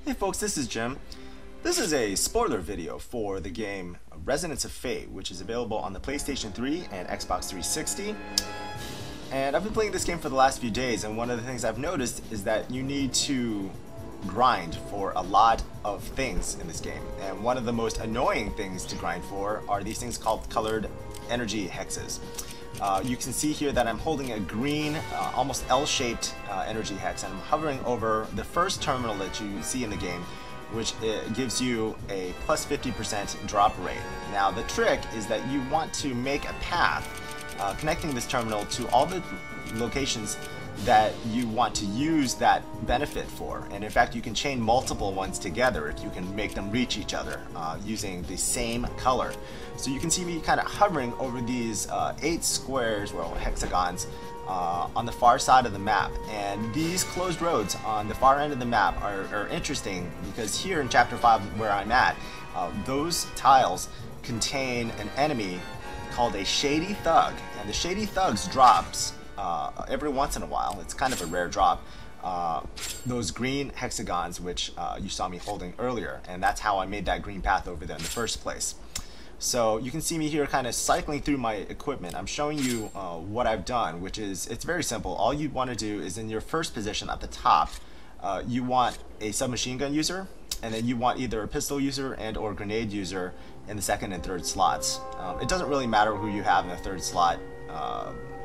Hey folks, this is Jim. This is a spoiler video for the game Resonance of Fate, which is available on the PlayStation 3 and Xbox 360. And I've been playing this game for the last few days, and one of the things I've noticed is that you need to grind for a lot of things in this game. And one of the most annoying things to grind for are these things called colored energy hexes. You can see here that I'm holding a green, almost L-shaped energy hex, and I'm hovering over the first terminal that you see in the game, which gives you a plus 50% drop rate. Now the trick is that you want to make a path connecting this terminal to all the locations that you want to use that benefit for. And in fact, you can chain multiple ones together if you can make them reach each other using the same color. So you can see me kind of hovering over these 8 squares, well, hexagons, on the far side of the map. And these closed roads on the far end of the map are interesting because here in Chapter 5 where I'm at, those tiles contain an enemy called a Shady Thug. And the Shady Thug's drops every once in a while. It's kind of a rare drop. Those green hexagons, which you saw me holding earlier, and that's how I made that green path over there in the first place. So you can see me here kind of cycling through my equipment. I'm showing you what I've done, which is, it's very simple. All you want to do is in your first position at the top, you want a submachine gun user, and then you want either a pistol user and or grenade user in the second and third slots. It doesn't really matter who you have in the third slot,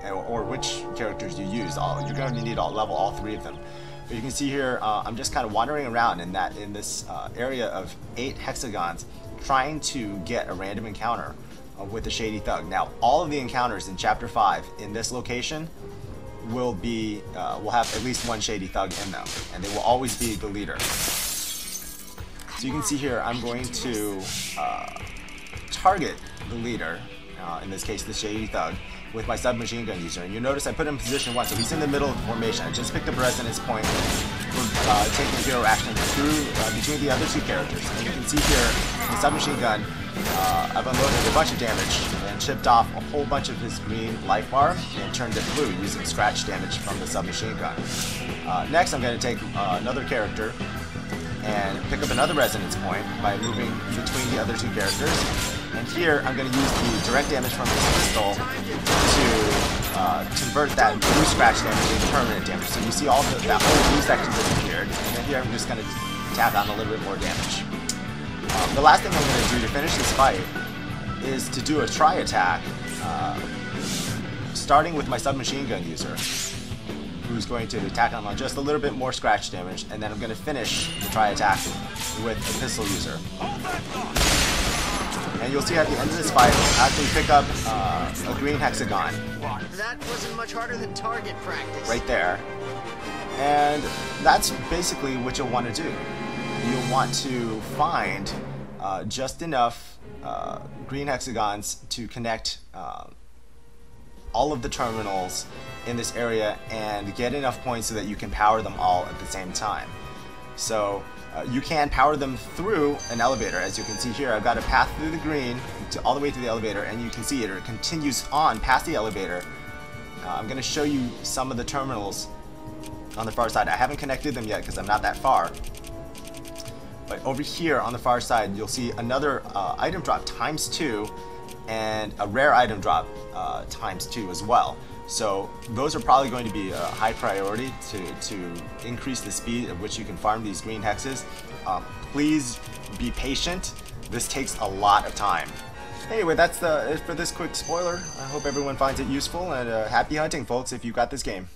or which characters you use. You're going to need level all 3 of them. But you can see here, I'm just kind of wandering around in this area of 8 hexagons, trying to get a random encounter with the Shady Thug. Now, all of the encounters in Chapter 5 in this location will have at least one Shady Thug in them, and they will always be the leader. So you can see here, I'm going to target the leader, in this case the Shady Thug, with my submachine gun user. And you notice I put him in position 1, so he's in the middle of the formation. I just picked up a resonance point for taking hero action through between the other 2 characters. And you can see here, the submachine gun, I've unloaded a bunch of damage and chipped off a whole bunch of his green life bar and turned it blue using scratch damage from the submachine gun. Next, I'm going to take another character and pick up another resonance point by moving between the other 2 characters. And here, I'm going to use the direct damage from this pistol to convert that blue scratch damage into permanent damage. So you see that whole blue section disappeared, and then here I'm just going to tap on a little bit more damage. The last thing I'm going to do to finish this fight is to do a try attack, starting with my submachine gun user, who's going to attack on just a little bit more scratch damage, and then I'm going to finish the try attack with a pistol user. And you'll see at the end of this fight, I actually pick up a green hexagon. That wasn't much harder than target practice. Right there. And that's basically what you'll want to do. You'll want to find just enough green hexagons to connect all of the terminals in this area and get enough points so that you can power them all at the same time. So you can power them through an elevator. As you can see here, I've got a path through the green all the way to the elevator, and you can see it continues on past the elevator. I'm going to show you some of the terminals on the far side. I haven't connected them yet because I'm not that far. But over here on the far side, you'll see another item drop ×2 and a rare item drop ×2 as well. So those are probably going to be a high priority to increase the speed at which you can farm these green hexes. Please be patient. This takes a lot of time. Anyway, that's it for this quick spoiler. I hope everyone finds it useful, and happy hunting, folks, if you got this game.